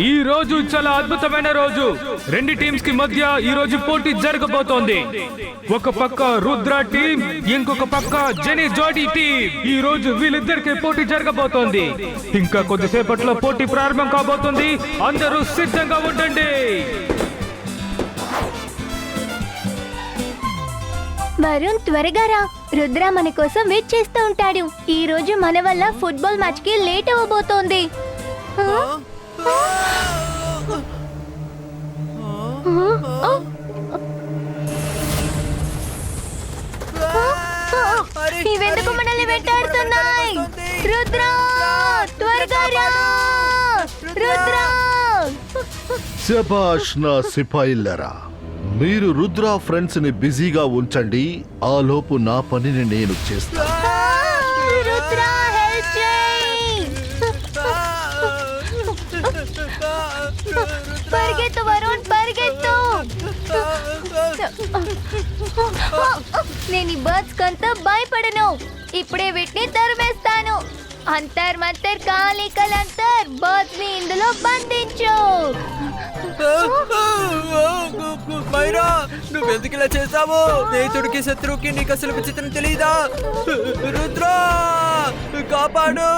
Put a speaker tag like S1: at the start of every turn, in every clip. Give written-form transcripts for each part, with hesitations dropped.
S1: ఈ రోజు చాలా అద్భుతమైన రోజు. రెండు టీమ్స్ కి మధ్య ఈ రోజు పోటీ జరగబోతోంది. ఒక పక్క రుద్ర టీం, ఇంకొక పక్క జెనీ జోడీ టీం. ఈ రోజు వీళ్ళిద్దరికి పోటీ జరగబోతోంది. ఇంకా కొద్దిసేపట్లో పోటీ ప్రారంభం కాబోతుంది. అందరూ సిద్ధంగా ఉండండి.
S2: వరుణ్, త్వరగా రా. రుద్ర మన కోసం వెయిట్ చేస్తూ ఉంటాడు. ఈ రోజు మన వల్ల ఫుట్బాల్ మ్యాచ్ కి లేట్ అవ్వబోతోంది. ఇవెందుకు మనల్ని వెంటాడుతున్నాయి? రుద్ర, త్వరగా రా. రుద్ర!
S3: శభాష్ నా సిపాయిల్లరా, మీరు రుద్ర ఫ్రెండ్స్ ని బిజీగా ఉంచండి. ఆ లోపు నా పనిని నేను చేస్తాను.
S2: రుద్ర, హెల్ప్ చేయి. పరిగెత్తు వరుణ్, పరిగెత్తు. నేను ఈ బర్డ్స్ కంతా భయపడను. ఇప్పుడే వీటిని తరిమేస్తాను. అంతర్ మంతర్ కాలి కలంతర్, బర్డ్స్ ని ఇందులో బంధించు.
S4: మైరా, నువ్వెందుకు ఇలా చేస్తావు? స్నేహితుడికి శత్రువుకి నీకు అసలు విచిత్రం తెలీదా? రుద్ర, కాపాడు.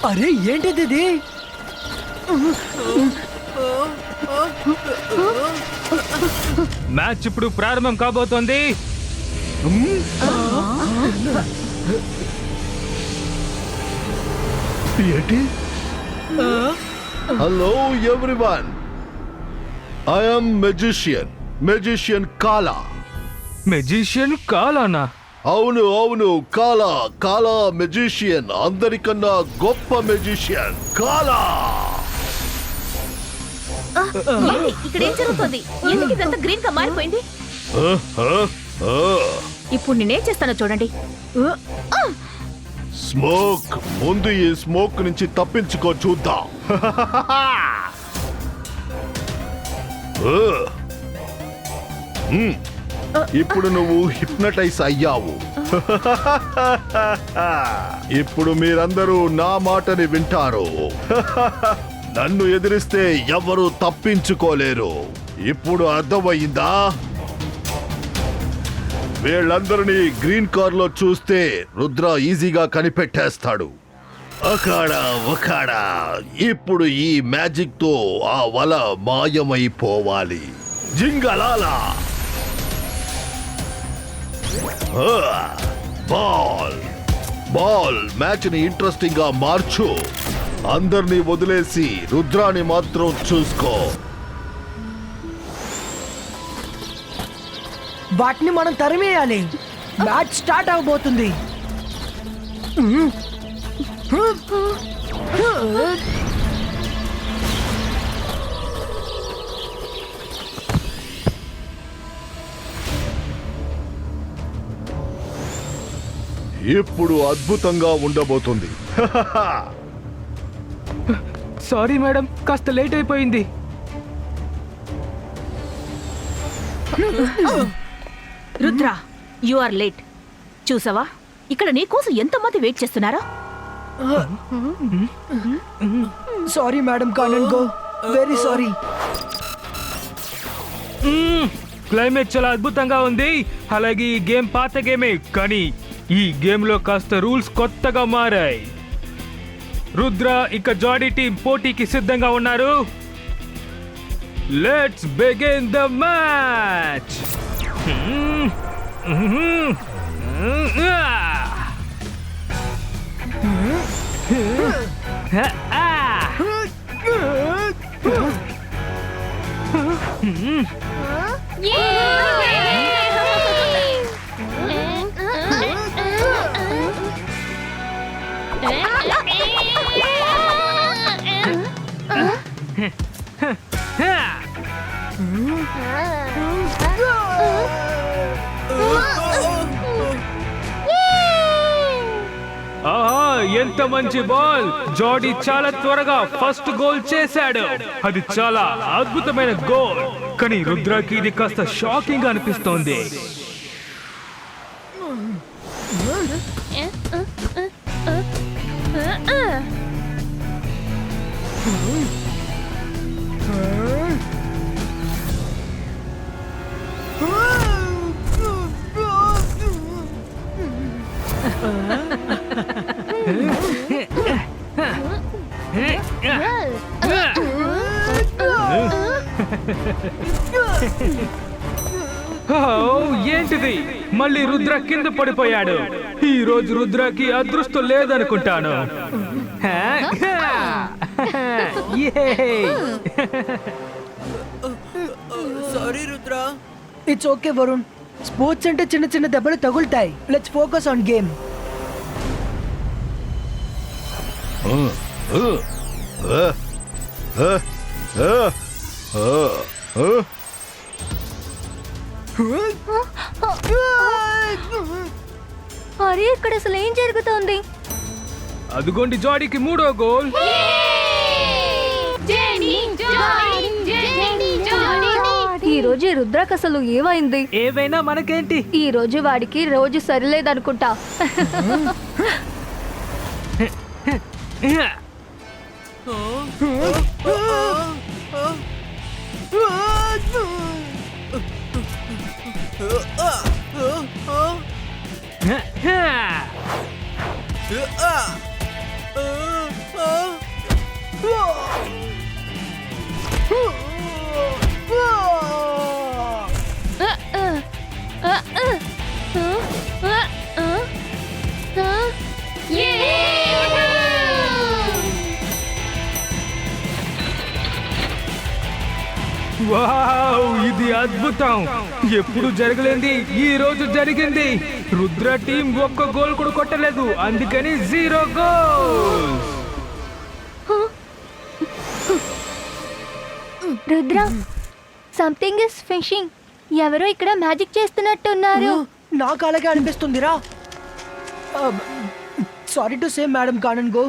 S4: అరే, ఏంటిది ఇది?
S1: మ్యాచ్ ఇప్పుడు ప్రారంభం కాబోతోంది.
S3: ఏంటి? Hello everyone, I am magician కాలా.
S1: మెజిషియన్ కాలానా?
S3: అవును, కాలా మెజిషియన్. అందరికన్నా గొప్ప మెజిషియన్ కాలా.
S5: ఇక్కడ ఏం జరుగుతుంది? ఎందుకు ఇదంతా గ్రీన్ గా మారిపోయింది? ఇప్పుడు నేనేం చేస్తానో చూడండి.
S3: స్మోక్, ముందు ఈ స్మోక్ నుంచి తప్పించుకో చూద్దాం. ఇప్పుడు నువ్వు హిప్నటైజ్ అయ్యావు. ఇప్పుడు మీరందరూ నా మాటని వింటారు. నన్ను ఎదిరిస్తే ఎవరు తప్పించుకోలేరు. ఇప్పుడు అర్థమయ్యిందా? వీళ్ళందరినీ గ్రీన్ కార్ లో చూస్తే రుద్ర ఈజీగా కనిపెట్టేస్తాడు. ఒకాడా ఇప్పుడు ఈ మ్యాజిక్ తో ఆ వల మాయమైపోవాలి. జింగలాలా. బాల్ మ్యాచ్ ని ఇంట్రెస్టింగ్ గా మార్చు. అందరినీ వదిలేసి రుద్రాని మాత్రం చూసుకో.
S6: వాటిని మనం తరిమేయాలి. మ్యాచ్ స్టార్ట్ అవబోతుంది.
S3: ఇప్పుడు అద్భుతంగా ఉండబోతుంది.
S1: సారీ మేడం, కాస్త లేట్ అయిపోయింది.
S5: Rudra, you are late. చూసావా, ఇక్కడ నీకోసం ఎంతమంది వెయిట్ చేస్తున్నారా?
S6: Sorry madam, can go. Very sorry.
S1: Climate చాలా అద్భుతంగా ఉంది. అలాగే ఈ గేమ్ పాత గేమే, కానీ ఈ గేమ్ లో కాస్త రూల్స్ కొత్తగా మారాయి. రుద్ర ఇక జాడీ టీం పోటీకి సిద్ధంగా ఉన్నారు. Let's begin the match. ఆహా, ఎంత మంచి బాల్! జోడీ చాలా త్వరగా ఫస్ట్ గోల్ చేశాడు. అది చాలా అద్భుతమైన గోల్. కానీ రుద్రకి ఇది కాస్త షాకింగ్ గా అనిపిస్తోంది. ఏంటిది? మళ్ళీ రుద్ర కింద పడిపోయాడు. ఈ రోజు రుద్రకి అదృష్టం లేదనుకుంటాను.
S4: Sorry Rudra.
S6: It's okay Varun. Sports అంటే చిన్న చిన్న దెబ్బలు తగులుతాయి. Let's focus on game.
S2: అరే ఇక్కడ అసలు ఏం జరుగుతోంది?
S1: అదిగోండి జోడీకి 3వ గోల్.
S2: ఈ రోజు రుద్రకు అసలు ఏమైంది?
S4: ఏవైనా మనకేంటి?
S2: ఈ రోజు వాడికి రోజు సరిలేదనుకుంటా.
S1: వావ్, ఇది అద్భుతం! ఎప్పుడు జరగలేంది ఈ రోజు జరిగింది. రుద్ర టీం ఒక్క గోల్ కూడా కొట్టలేదు, అందుకని 0 goal.
S2: Rudra, something is fishing. ఎవరో ఇక్కడ మ్యాజిక్ చేస్తున్నట్టున్నారు.
S6: నాకు అలాగే అనిపిస్తుందిరా. సారీ టు సే మేడం కానన్ గో.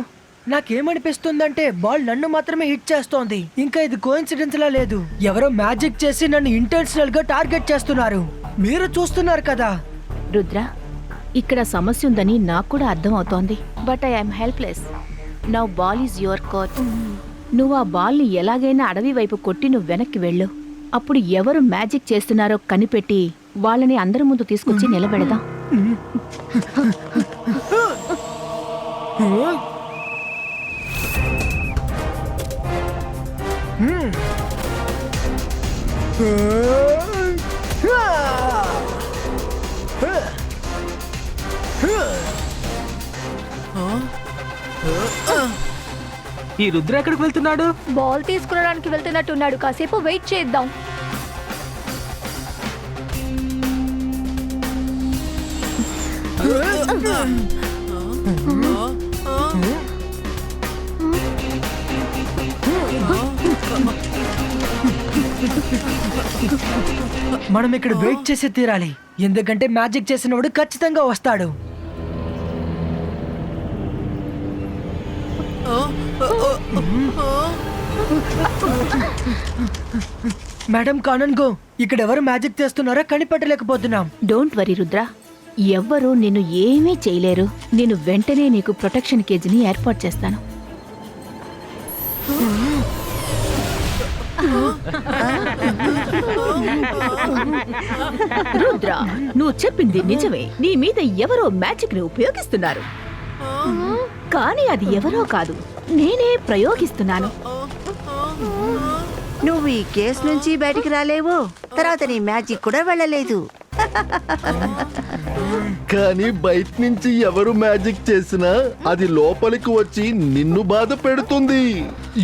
S6: నాకేమనిపిస్తుందంటే బాల్ నన్ను మాత్రమే హిట్ చేస్తోంది. ఇంకా ఇది కోఇన్సిడెన్స్ లా లేదు. ఎవరో మ్యాజిక్ చేసి నన్ను ఇంటెన్షనల్ గా టార్గెట్ చేస్తున్నారు. మీరు చూస్తున్నారు కదా.
S5: రుద్ర, ఇక్కడ సమస్య ఉందని నాకు కూడా అర్థం అవుతోంది. But I'm helpless. Now ball is your court. నువ్వు ఆ బాల్ని ఎలాగైనా అడవి వైపు కొట్టి నువ్వు వెనక్కి వెళ్ళు. అప్పుడు ఎవరు మ్యాజిక్ చేస్తున్నారో కనిపెట్టి వాళ్ళని అందరి ముందు తీసుకొచ్చి నిలబెడదాం.
S4: ఈ రుద్ర ఎక్కడికి వెళ్తున్నాడు?
S2: బాల్ తీసుకురావడానికి వెళ్తున్నట్టున్నాడు. కాసేపు వెయిట్ చేద్దాం.
S6: మనం ఇక్కడ వెయిట్ చేసి తీరాలి. ఎందుకంటే మ్యాజిక్ చేసినవాడు ఖచ్చితంగా వస్తాడు. మేడం కానన్ గో, ఇక్కడ ఎవరు మ్యాజిక్ చేస్తున్నారో కనిపెట్టలేకపోతున్నాం.
S5: డోంట్ వరీ రుద్ర, ఎవ్వరూ నిన్ను ఏమీ చేయలేరు. నేను వెంటనే నీకు ప్రొటెక్షన్ కేజీని ఏర్పాటు చేస్తాను. రుద్ర, నువ్వు చెప్పింది నిజమే. నీ మీద ఎవరో మ్యాజిక్ ని ఉపయోగిస్తున్నారు. కానీ అది ఎవరో కాదు, నేనే ప్రయోగిస్తున్నాను.
S7: నువ్వు ఈ కేసు నుంచి బయటికి రాలేవు. తర్వాత నీ మ్యాజిక్ కూడా వెళ్ళలేదు.
S3: కానీ బయట నుంచి ఎవరు మ్యాజిక్ చేసినా అది లోపలికి వచ్చి నిన్ను బాధ పెడుతుంది.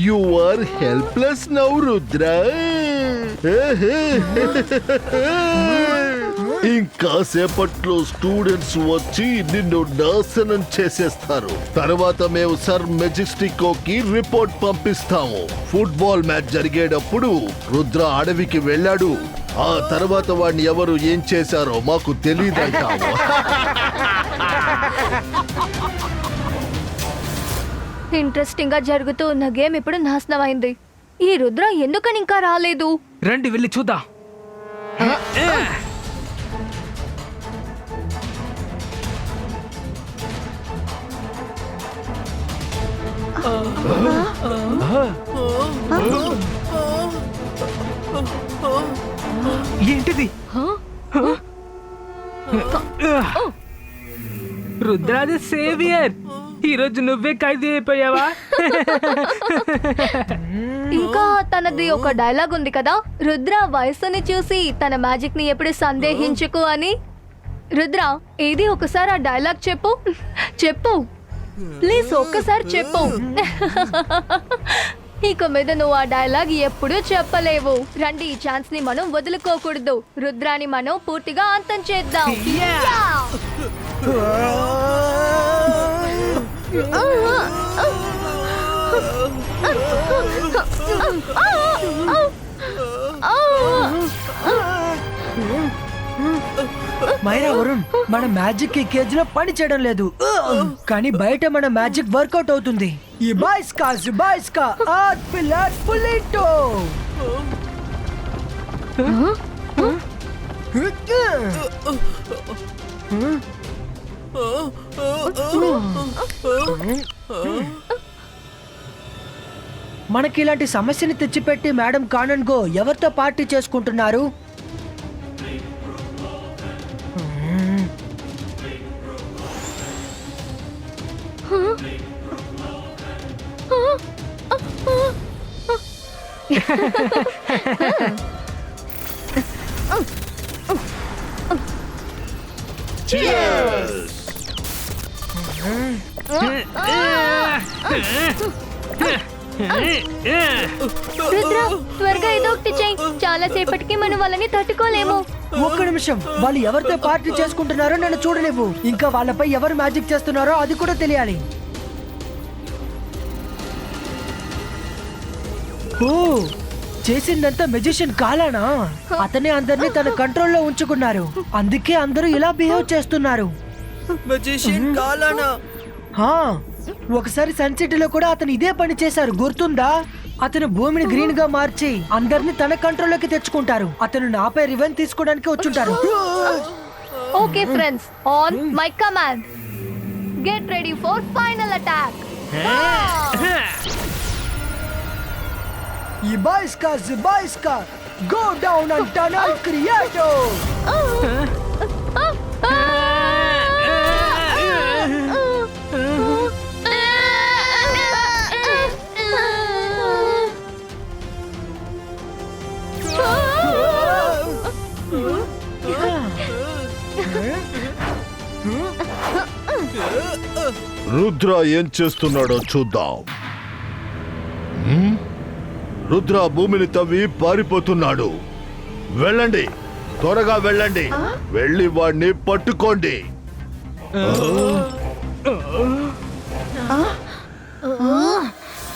S3: You are helpless now Rudra. ఇంకా సేపట్లో స్టూడెంట్స్ వచ్చి నిన్ను నాశనం చేసేస్తారు. తర్వాత మేము సర్ మెజెస్టికోకి రిపోర్ట్ పంపిస్తాము. ఫుట్బాల్ మ్యాచ్ జరిగేటప్పుడు రుద్ర అడవికి వెళ్ళాడు. ఆ తర్వాత వాడిని ఎవరు ఏం చేశారో మాకు తెలియదంటాము.
S2: ఇంట్రెస్టింగ్ గా జరుగుతూ ఉన్న గేమ్ ఇప్పుడు నాశనం అయింది. ఈ రుద్ర ఎందుకని ఇంకా రాలేదు?
S4: రండి వెళ్ళి చూద్దాం. ఏంటిది? రుద్రాది సేవియర్, ఈరోజు నువ్వే ఖైదీ అయిపోయావా?
S2: ఇంకా తనది ఒక డైలాగ్ ఉంది కదా, రుద్ర వయస్సుని చూసి తన మ్యాజిక్ ని ఎప్పుడు సందేహించుకు అని. రుద్ర, ఏది ఒకసారి ఆ డైలాగ్ చెప్పు. చెప్పు ప్లీజ్, ఒక్కసారి చెప్పు. ఇక మీద నువ్వు ఆ డైలాగ్ ఎప్పుడూ చెప్పలేవు. రండి, ఈ ఛాన్స్ ని మనం వదులుకోకూడదు. రుద్రాని మనం పూర్తిగా అంతం చేద్దాం.
S6: మైరా, వరుణ్, మన మ్యాజిక్ ఈ కేజ్ లో పని చేయడం లేదు, కానీ బయట మన మ్యాజిక్ వర్కౌట్ అవుతుంది. ఈ బాయ్స్ కా ఆర్ట్ పిల్లర్ పులిటో. మనకి ఇలాంటి సమస్యని తెచ్చిపెట్టి మేడం కానన్ గో ఎవరితో పార్టీ చేసుకుంటున్నారు?
S2: రుద్ర, త్వరగా ఏదో ఒకటి చెయ్యి. చాలా సేపటికి మనం వాళ్ళని తట్టుకోలేము.
S6: ఒక్క నిమిషం, వాళ్ళు ఎవరితో పార్టీ చేసుకుంటున్నారో నన్ను చూడలేవు. ఇంకా వాళ్ళపై ఎవరు మ్యాజిక్ చేస్తున్నారో అది కూడా తెలియాలి. ఓ, చేసిందంతా మెజిషియన్ కాలానా? అతనే అందరినీ తన కంట్రోల్లో ఉంచుకున్నారు, అందుకే అందరూ ఇలా బిహేవ్ చేస్తున్నారు. హా, ఒకసారి సన్ సిటీలో కూడా అతను ఇదే పని చేశారు, గుర్తుందా? అతను భూమిని గ్రీన్ గా మార్చి అందరినీ తన కంట్రోల్లోకి తెచ్చుకుంటారు. అతను నాపై రివెంజ్ తీసుకోవడానికి వచ్చుంటారు.
S2: Okay friends, on my command, get ready for final attack.
S6: ఈ బాయ్స్ కా గో డౌన్ అండ్ టనల్ క్రియేటో.
S3: రుద్ర ఏం చేస్తున్నాడో చూద్దాం. రుద్ర భూమిని తవ్వి పారిపోతున్నాడు. వెళ్ళండి, త్వరగా వెళ్ళండి, వెళ్ళి వాడిని పట్టుకోండి.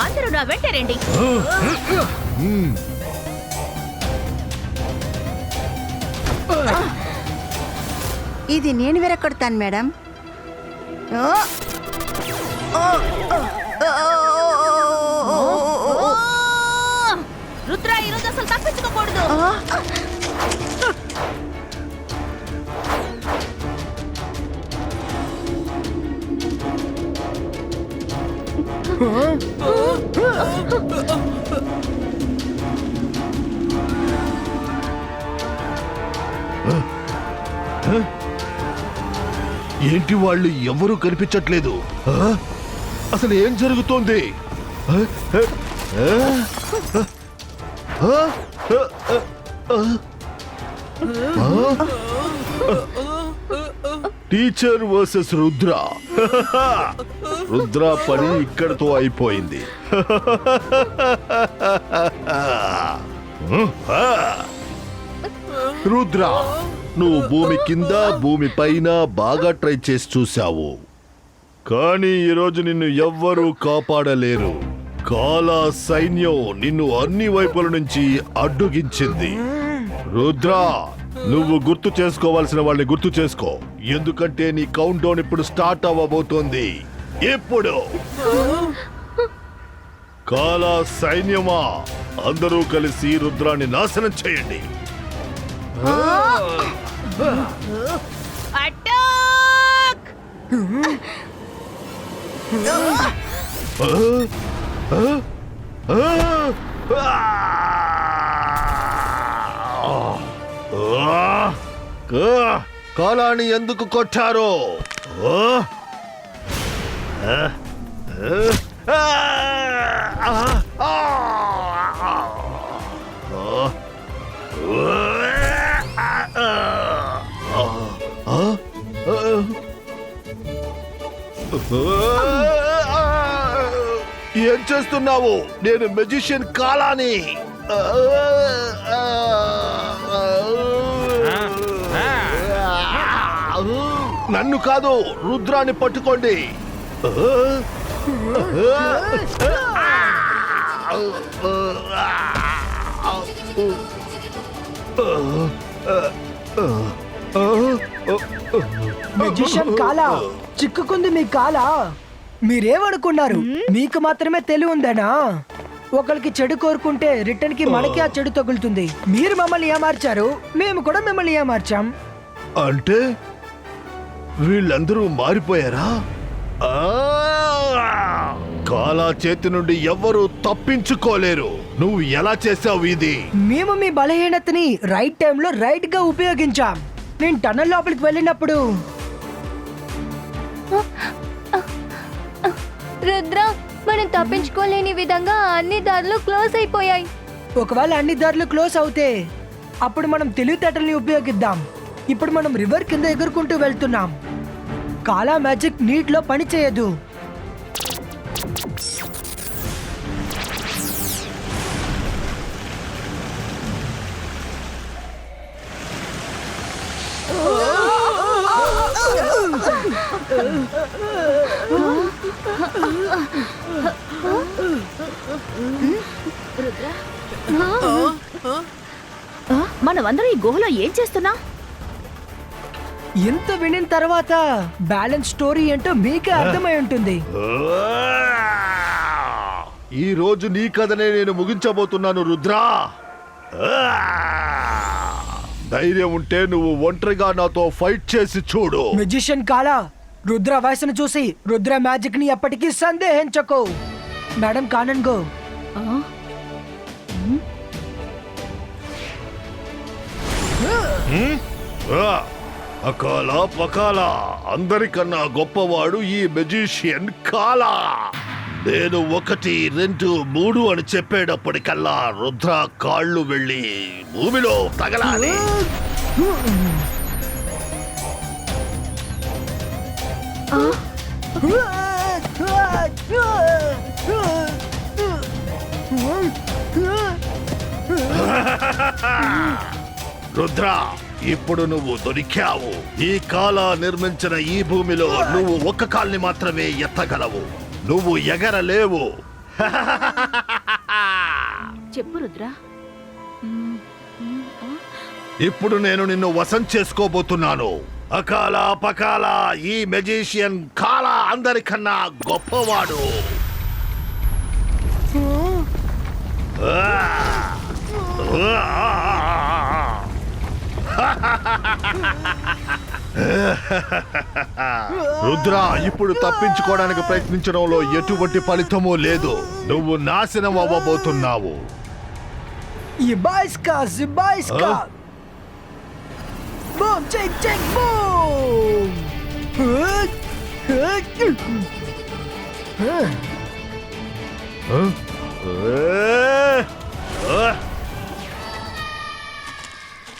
S5: అందరూ నా వెంట రండి.
S7: ఇది నేను విరగొడతాను మేడం.
S5: రుద్ర, ఈరోజు అసలు తప్పించుకోకూడదు.
S3: ఏంటి, వాళ్ళు ఎవరూ కనిపించట్లేదు. అసలు ఏం జరుగుతోంది? Teacher versus Rudra. రుద్ర పని ఇక్కడతో అయిపోయింది. రుద్ర, నువ్వు భూమి కింద భూమి పైన బాగా ట్రై చేసి చూశావు, కానీ ఈరోజు నిన్ను ఎవ్వరూ కాపాడలేరు. కాలా సైన్యం నిన్ను అన్ని వైపుల నుంచి అడ్డుగించింది. రుద్ర, నువ్వు గుర్తు చేసుకోవాల్సిన వాళ్ళని గుర్తు చేసుకో, ఎందుకంటే నీ కౌంట్ డౌన్ ఇప్పుడు స్టార్ట్ అవ్వబోతోంది. ఇప్పుడు కాలా సైన్యమా, అందరూ కలిసి రుద్రాన్ని నాశనం చేయండి.
S5: అటాక్!
S3: కాలాన్ని ఎందుకు కొట్టారో? ఏం చేస్తున్నావు? నేను మెజిషియన్ కాలాని. నన్ను కాదు, రుద్రాన్ని పట్టుకోండి.
S6: మెజిషియన్ కాలా, చిక్కుకుంది మీ కాలా. మీరేమనుకున్నారు? మీకు మాత్రమే తెలివి ఉందనా? ఒకరికి చెడు కోరుకుంటే రిటర్న్ కి మనకి ఆ చెడు తగులుతుంది. మీరు మమ్మల్ని ఏమార్చారు, మేము కూడా మిమ్మల్ని ఏమార్చాం.
S3: అంటే వీళ్ళందరూ మారిపోయారా? కాలా చేతి నుండి ఎవ్వరూ తప్పించుకోలేరు. నువ్వు ఎలా చేసావు ఇది?
S6: మేము మీ బలహీనతని రైట్ టైంలో రైట్ గా ఉపయోగించాం. నేను టన్నల్ లోపలికి వెళ్ళినప్పుడు
S2: రుద్ర, మనం తప్పించుకోలేని విధంగా అన్ని దారులు క్లోజ్ అయిపోయాయి.
S6: ఒకవేళ అన్ని దారులు క్లోజ్ అవుతే అప్పుడు మనం తెలివితేటల్ని ఉపయోగిద్దాం. ఇప్పుడు మనం రివర్ కింద ఎగురుకుంటూ వెళ్తున్నాం. కాలా మ్యాజిక్ నీటిలో పని చేయదు.
S5: మనమందరం ఈ గుహలో ఏం చేస్తున్నా?
S6: ఇంత వినిన తర్వాత బ్యాలెన్స్ స్టోరీ ఏంటో మీకే అర్థమై ఉంటుంది.
S3: ఈ రోజు నీ కథనే నేను ముగించబోతున్నాను రుద్రా. ధైర్యం ఉంటే నువ్వు ఒంటరిగా నాతో ఫైట్ చేసి చూడు.
S6: మెజిషియన్ కాలా, రుద్ర వయసును చూసి రుద్ర మ్యాజిక్ ని ఎప్పటికీ సందేహించకు. మేడం కానన్ గో.
S3: అకాల పకాల, అందరికన్నా గొప్పవాడు ఈ మెజిషియన్ కాలా. నేను 1, 2, 3 అని చెప్పేటప్పటికల్లా రుద్ర కాళ్ళు వెళ్ళి భూమిలో తగలాలి. రుద్ర, ఇప్పుడు నువ్వు దొరికావు. ఈ కాల నిర్మించిన ఈ భూమిలో నువ్వు ఒక్క కాల్ని మాత్రమే ఎత్తగలవు. నువ్వు ఎగరలేవు.
S5: చెప్పు రుద్ర.
S3: ఇప్పుడు నేను నిన్ను వశం చేసుకోబోతున్నాను. అకాల పకాల, ఈ మెజిషియన్ కాల అందరికన్నా గొప్పవాడు. రుద్ర, ఇప్పుడు తప్పించుకోవడానికి ప్రయత్నించడంలో ఎటువంటి ఫలితమూ లేదు. నువ్వు నాశనం అవ్వబోతున్నావు.
S6: Ibaiska, Zibaiska! Boom, check, check, boom!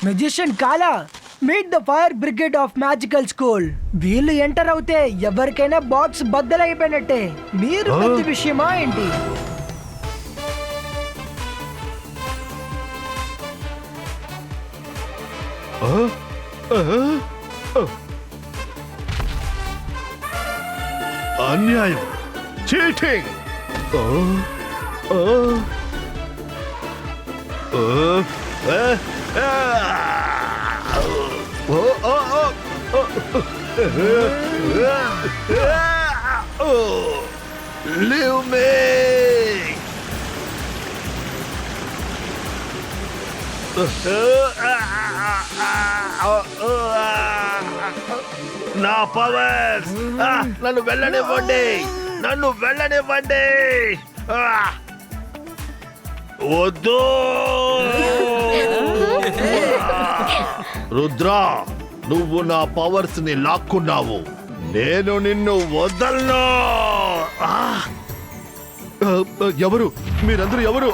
S6: Magician Kala, meet the fire brigade of magical school. వీళ్ళు ఎంటర్ అవుతే ఎవరికైనా బాక్స్ బద్దలైపోయినట్టే. మీరు పెద్ద విషయమా ఏంటి?
S3: అన్యాయం, చీటింగ్. Leave me! నా పవర్స్ నన్ను వెళ్ళనివ్వండి, నన్ను వెళ్ళనివ్వండి. వద్దు. రుద్రా, నువ్వు నా పవర్స్ ని లాక్కున్నావు. నేను నిన్ను వదలను. ఎవరు మీరందరూ? ఎవరు?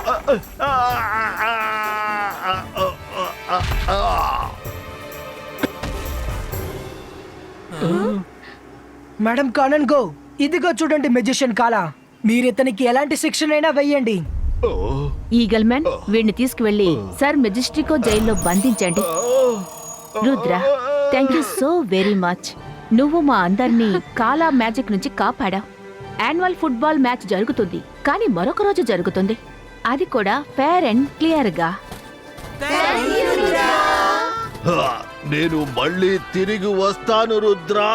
S6: మేడం కానన్ గో, ఇదిగో చూడండి మెజిషియన్ కాలా. మీరు ఇతనికి ఎలాంటి శిక్షణైనా వెయ్యండి.
S5: ఈగల్ మ్యాన్, వీడిని తీసుకువెళ్ళి సర్ మెజెస్టికో జైల్లో బంధించండి. Rudra, thank you so very much. నువ్వు మా అందరినీ కాలా మ్యాజిక్ నుంచి కాపాడావు. యాన్యువల్ ఫుట్బాల్ మ్యాచ్ జరుగుతుంది, కానీ మరొక రోజు జరుగుతుంది. అది కూడా ఫేర్ అండ్ క్లియర్ గా.
S3: నేను మళ్ళీ తిరిగి వస్తాను రుద్రా.